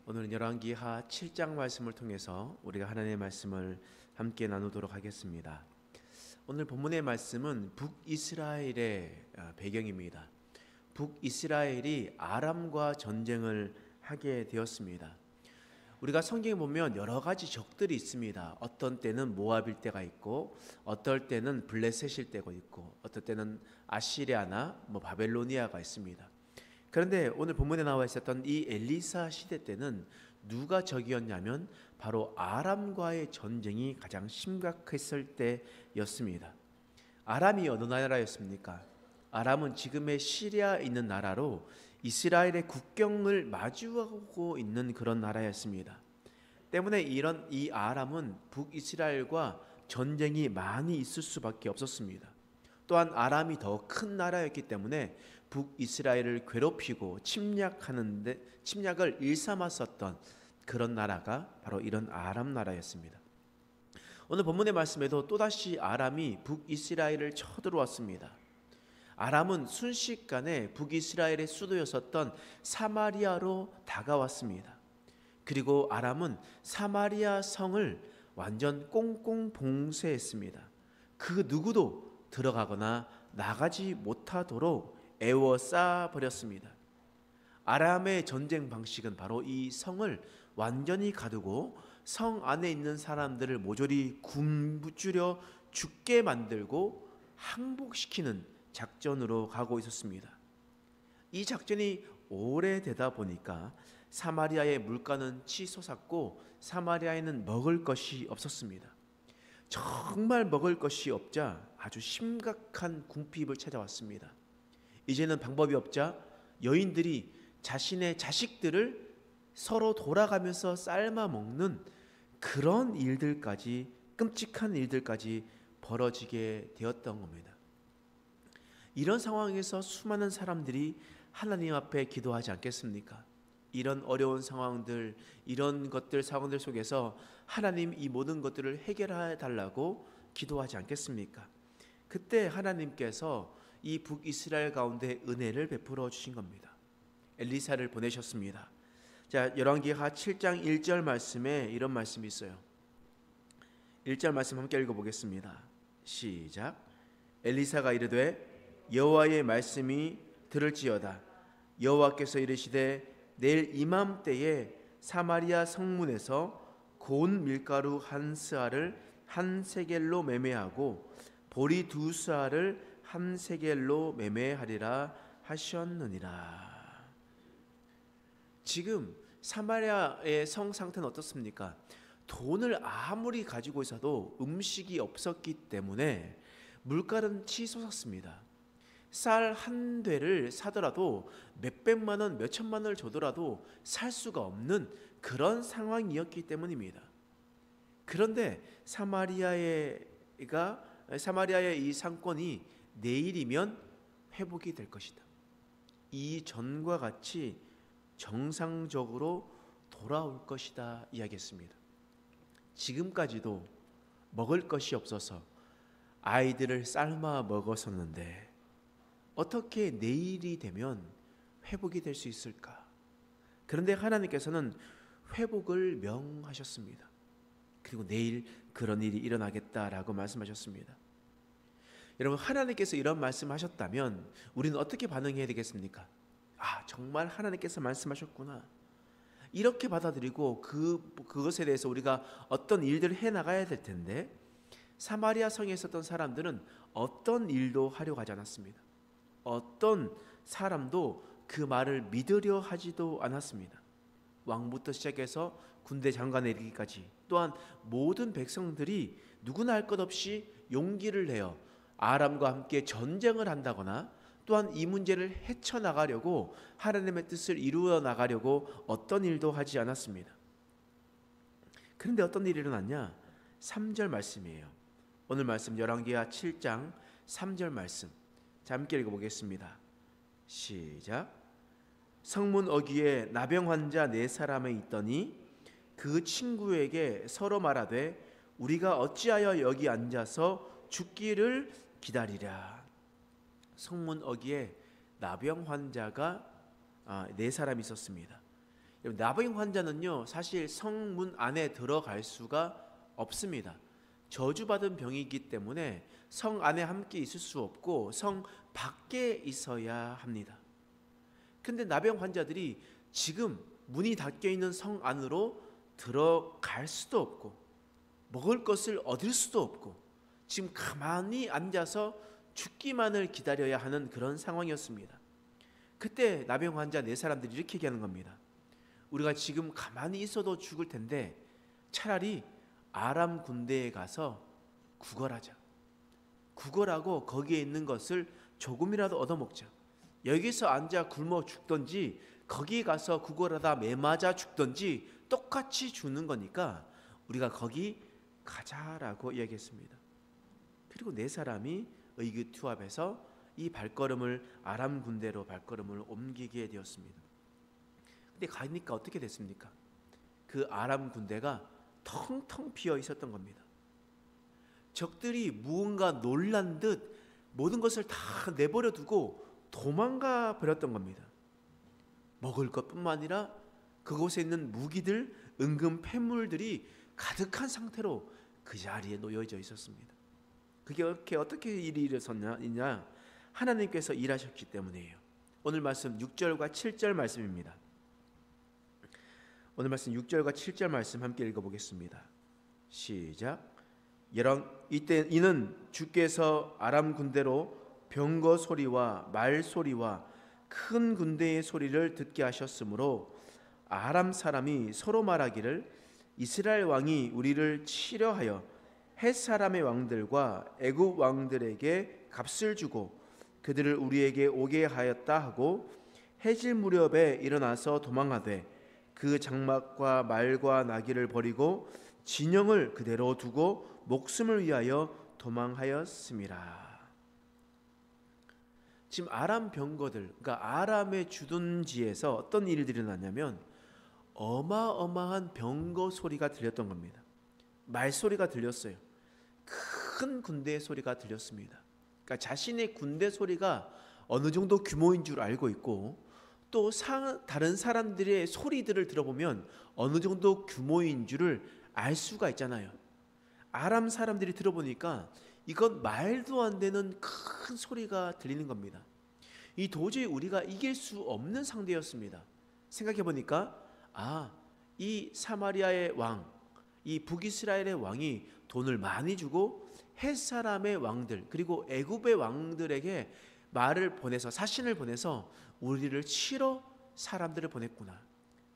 오늘은 열왕기하 7장 말씀을 통해서 우리가 하나님의 말씀을 함께 나누도록 하겠습니다. 오늘 본문의 말씀은 북이스라엘의 배경입니다. 북이스라엘이 아람과 전쟁을 하게 되었습니다. 우리가 성경에 보면 여러 가지 적들이 있습니다. 어떤 때는 모압일 때가 있고, 어떨 때는 블레셋일 때가 있고, 어떨 때는 아시리아나 바벨로니아가 있습니다. 그런데 오늘 본문에 나와 있었던 이 엘리사 시대 때는 누가 적이었냐면 바로 아람과의 전쟁이 가장 심각했을 때였습니다. 아람이 어느 나라였습니까? 아람은 지금의 시리아에 있는 나라로 이스라엘의 국경을 마주하고 있는 그런 나라였습니다. 때문에 이 아람은 북이스라엘과 전쟁이 많이 있을 수밖에 없었습니다. 또한 아람이 더 큰 나라였기 때문에 북이스라엘을 괴롭히고 침략을 일삼았었던 그런 나라가 바로 이런 아람 나라였습니다. 오늘 본문의 말씀에도 또다시 아람이 북이스라엘을 쳐들어왔습니다. 아람은 순식간에 북이스라엘의 수도였었던 사마리아로 다가왔습니다. 그리고 아람은 사마리아 성을 완전 꽁꽁 봉쇄했습니다. 그 누구도 들어가거나 나가지 못하도록 에워싸 버렸습니다. 아람의 전쟁 방식은 바로 이 성을 완전히 가두고 성 안에 있는 사람들을 모조리 굶주려 죽게 만들고 항복시키는 작전으로 가고 있었습니다. 이 작전이 오래되다 보니까 사마리아의 물가는 치솟았고 사마리아에는 먹을 것이 없었습니다. 정말 먹을 것이 없자 아주 심각한 궁핍을 찾아왔습니다. 이제는 방법이 없자 여인들이 자신의 자식들을 서로 돌아가면서 삶아 먹는 그런 일들까지, 끔찍한 일들까지 벌어지게 되었던 겁니다. 이런 상황에서 수많은 사람들이 하나님 앞에 기도하지 않겠습니까? 이런 어려운 상황들, 이런 상황들 속에서 하나님 이 모든 것들을 해결해 달라고 기도하지 않겠습니까? 그때 하나님께서 이 북이스라엘 가운데 은혜를 베풀어 주신 겁니다. 엘리사를 보내셨습니다. 자, 열왕기하 7장 1절 말씀에 이런 말씀이 있어요. 1절 말씀 함께 읽어보겠습니다. 시작. 엘리사가 이르되 여호와의 말씀이 들을지어다. 여호와께서 이르시되 내일 이맘때에 사마리아 성문에서 고운 밀가루 한 스아를 한 세겔로 매매하고 보리 두 스아를 한 세겔로 매매하리라 하셨느니라. 지금 사마리아의 성 상태는 어떻습니까? 돈을 아무리 가지고 있어도 음식이 없었기 때문에 물가는 치솟았습니다. 쌀 한 되를 사더라도 몇백만 원, 몇천만 원을 줘더라도 살 수가 없는 그런 상황이었기 때문입니다. 그런데 사마리아의 이 상권이 내일이면 회복이 될 것이다. 이전과 같이 정상적으로 돌아올 것이다 이야기했습니다. 지금까지도 먹을 것이 없어서 아이들을 삶아 먹었었는데 어떻게 내일이 되면 회복이 될 수 있을까? 그런데 하나님께서는 회복을 명하셨습니다. 그리고 내일 그런 일이 일어나겠다라고 말씀하셨습니다. 여러분, 하나님께서 이런 말씀하셨다면 우리는 어떻게 반응해야 되겠습니까? 아, 정말 하나님께서 말씀하셨구나. 이렇게 받아들이고 그것에 대해서 우리가 어떤 일들을 해나가야 될 텐데 사마리아 성에 있었던 사람들은 어떤 일도 하려고 하지 않았습니다. 어떤 사람도 그 말을 믿으려 하지도 않았습니다. 왕부터 시작해서 군대 장관에 이르기까지 또한 모든 백성들이 누구나 할 것 없이 용기를 내어 아람과 함께 전쟁을 한다거나 또한 이 문제를 헤쳐나가려고 하나님의 뜻을 이루어 나가려고 어떤 일도 하지 않았습니다. 그런데 어떤 일이 일어났냐? 3절 말씀이에요. 오늘 말씀 열왕기하 7장 3절 말씀. 자, 함께 읽어보겠습니다. 시작. 성문 어귀에 나병 환자 4사람이 있더니 그 친구에게 서로 말하되 우리가 어찌하여 여기 앉아서 죽기를 기다리랴. 성문 어귀에 나병 환자가 4사람이 있었습니다. 나병 환자는요, 사실 성문 안에 들어갈 수가 없습니다. 저주받은 병이기 때문에 성 안에 함께 있을 수 없고 성 밖에 있어야 합니다. 근데 나병 환자들이 지금 문이 닫혀 있는 성 안으로 들어갈 수도 없고 먹을 것을 얻을 수도 없고 지금 가만히 앉아서 죽기만을 기다려야 하는 그런 상황이었습니다. 그때 나병 환자 네 사람들이 이렇게 얘기하는 겁니다. 우리가 지금 가만히 있어도 죽을 텐데 차라리 아람 군대에 가서 구걸하자. 구걸하고 거기에 있는 것을 조금이라도 얻어먹자. 여기서 앉아 굶어 죽던지 거기 가서 구걸하다 매 맞아 죽던지 똑같이 죽는 거니까 우리가 거기 가자라고 이야기했습니다. 그리고 네 사람이 의기투합해서 이 발걸음을 아람 군대로 발걸음을 옮기게 되었습니다. 근데 가니까 어떻게 됐습니까? 그 아람 군대가 텅텅 비어 있었던 겁니다. 적들이 무언가 놀란 듯 모든 것을 다 내버려 두고 도망가 버렸던 겁니다. 먹을 것뿐만 아니라 그곳에 있는 무기들, 은금 폐물들이 가득한 상태로 그 자리에 놓여져 있었습니다. 그게 어떻게 일이 일어섰냐? 하나님께서 일하셨기 때문이에요. 오늘 말씀 6절과 7절 말씀입니다. 오늘 말씀 6절과 7절 말씀 함께 읽어보겠습니다. 시작. 이때 이는 주께서 아람 군대로 병거 소리와 말 소리와 큰 군대의 소리를 듣게 하셨으므로 아람 사람이 서로 말하기를 이스라엘 왕이 우리를 치려하여 헷 사람의 왕들과 애굽 왕들에게 값을 주고 그들을 우리에게 오게 하였다 하고 해질 무렵에 일어나서 도망하되 그 장막과 말과 나귀를 버리고 진영을 그대로 두고 목숨을 위하여 도망하였음이라. 지금 아람 병거들, 그러니까 아람의 주둔지에서 어떤 일들이 일어났냐면 어마어마한 병거 소리가 들렸던 겁니다. 말소리가 들렸어요. 큰 군대의 소리가 들렸습니다. 그러니까 자신의 군대 소리가 어느 정도 규모인 줄 알고 있고 또 다른 사람들의 소리들을 들어보면 어느 정도 규모인 줄을 알 수가 있잖아요. 아람 사람들이 들어보니까 이건 말도 안 되는 큰 소리가 들리는 겁니다. 이 도저히 우리가 이길 수 없는 상대였습니다. 생각해 보니까 이 사마리아의 왕, 이 북이스라엘의 왕이 돈을 많이 주고 헷 사람의 왕들 그리고 애굽의 왕들에게 말을 보내서 사신을 보내서 우리를 치러 사람들을 보냈구나.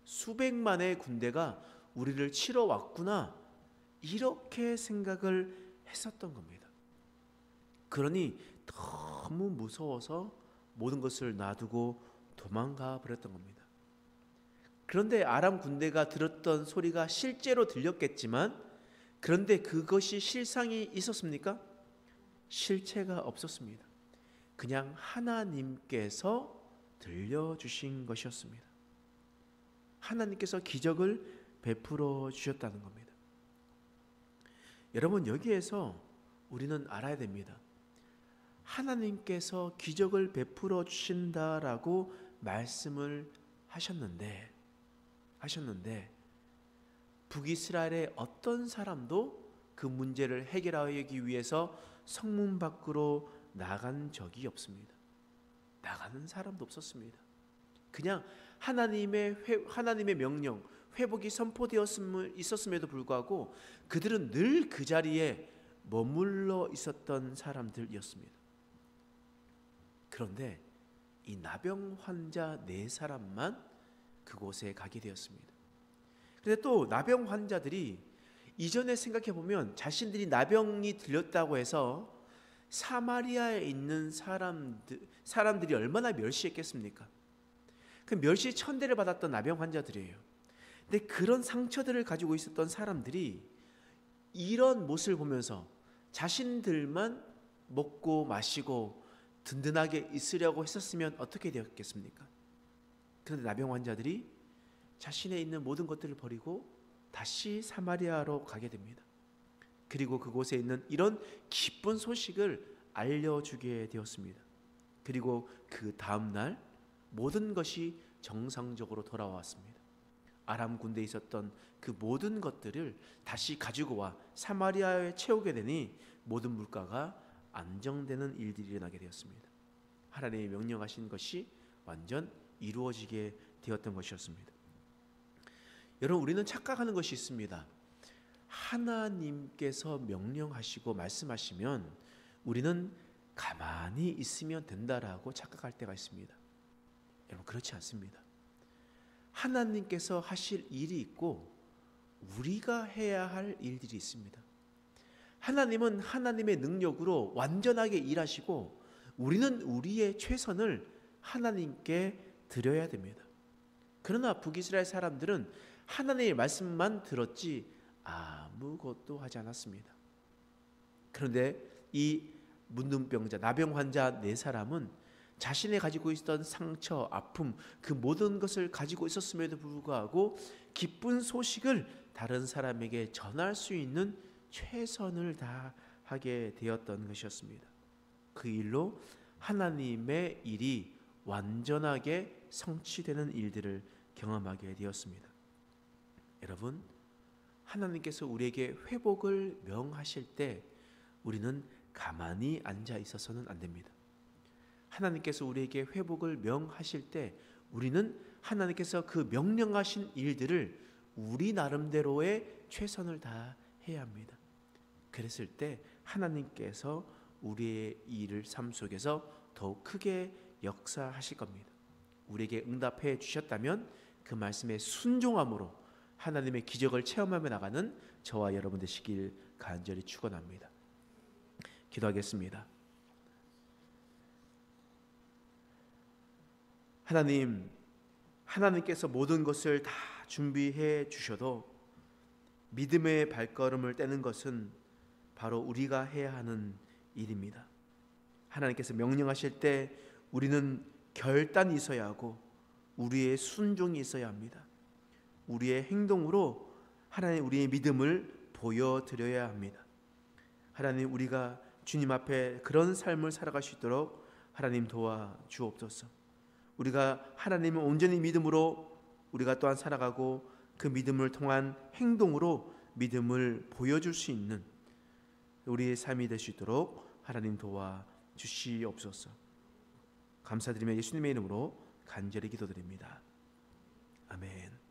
수백만의 군대가 우리를 치러 왔구나. 이렇게 생각을 했었던 겁니다. 그러니 너무 무서워서 모든 것을 놔두고 도망가 버렸던 겁니다. 그런데 아람 군대가 들었던 소리가 실제로 들렸겠지만 그런데 그것이 실상이 있었습니까? 실체가 없었습니다. 그냥 하나님께서 들려주신 것이었습니다. 하나님께서 기적을 베풀어 주셨다는 겁니다. 여러분, 여기에서 우리는 알아야 됩니다. 하나님께서 기적을 베풀어 주신다라고 말씀을 하셨는데 북이스라엘의 어떤 사람도 그 문제를 해결하기 위해서 성문 밖으로 나간 적이 없습니다. 나가는 사람도 없었습니다. 그냥 하나님의 명령, 회복이 있었음에도 불구하고 그들은 늘 그 자리에 머물러 있었던 사람들이었습니다. 그런데 이 나병 환자 네 사람만 그곳에 가게 되었습니다. 그런데 또 나병 환자들이 이전에 생각해 보면 자신들이 나병이 들렸다고 해서 사마리아에 있는 사람들이 얼마나 멸시했겠습니까? 그 멸시 천대를 받았던 나병 환자들이에요. 근데 그런 상처들을 가지고 있었던 사람들이 이런 모습을 보면서 자신들만 먹고 마시고 든든하게 있으려고 했었으면 어떻게 되었겠습니까? 그런데 나병 환자들이 자신의 있는 모든 것들을 버리고 다시 사마리아로 가게 됩니다. 그리고 그곳에 있는 이런 기쁜 소식을 알려주게 되었습니다. 그리고 그 다음 날 모든 것이 정상적으로 돌아왔습니다. 아람 군대에 있었던 그 모든 것들을 다시 가지고 와 사마리아에 채우게 되니 모든 물가가 안정되는 일들이 일어나게 되었습니다. 하나님이 명령하신 것이 완전 이루어지게 되었던 것이었습니다. 여러분, 우리는 착각하는 것이 있습니다. 하나님께서 명령하시고 말씀하시면 우리는 가만히 있으면 된다라고 착각할 때가 있습니다. 여러분, 그렇지 않습니다. 하나님께서 하실 일이 있고 우리가 해야 할 일들이 있습니다. 하나님은 하나님의 능력으로 완전하게 일하시고 우리는 우리의 최선을 하나님께 드려야 됩니다. 그러나 북이스라엘 사람들은 하나님의 말씀만 들었지 아무것도 하지 않았습니다. 그런데 이 문둥병자, 나병 환자 4사람은 자신이 가지고 있었던 상처, 아픔, 그 모든 것을 가지고 있었음에도 불구하고 기쁜 소식을 다른 사람에게 전할 수 있는 최선을 다하게 되었던 것이었습니다. 그 일로 하나님의 일이 완전하게 성취되는 일들을 경험하게 되었습니다. 여러분, 하나님께서 우리에게 회복을 명하실 때 우리는 가만히 앉아 있어서는 안 됩니다. 하나님께서 우리에게 회복을 명하실 때 우리는 하나님께서 그 명령하신 일들을 우리 나름대로의 최선을 다해야 합니다. 그랬을 때 하나님께서 우리의 일을 삶 속에서 더욱 크게 역사하실 겁니다. 우리에게 응답해 주셨다면 그 말씀에 순종함으로 하나님의 기적을 체험하며 나가는 저와 여러분 되시길 간절히 축원합니다. 기도하겠습니다. 하나님께서 모든 것을 다 준비해 주셔도 믿음의 발걸음을 떼는 것은 바로 우리가 해야 하는 일입니다. 하나님께서 명령하실 때 우리는 결단이 있어야 하고 우리의 순종이 있어야 합니다. 우리의 행동으로 하나님 우리의 믿음을 보여드려야 합니다. 하나님, 우리가 주님 앞에 그런 삶을 살아갈 수 있도록 하나님 도와주옵소서. 우리가 하나님을 온전히 믿음으로 우리가 또한 살아가고 그 믿음을 통한 행동으로 믿음을 보여줄 수 있는 우리의 삶이 될 수 있도록 하나님 도와주시옵소서. 감사드리며 예수님의 이름으로 간절히 기도드립니다. 아멘.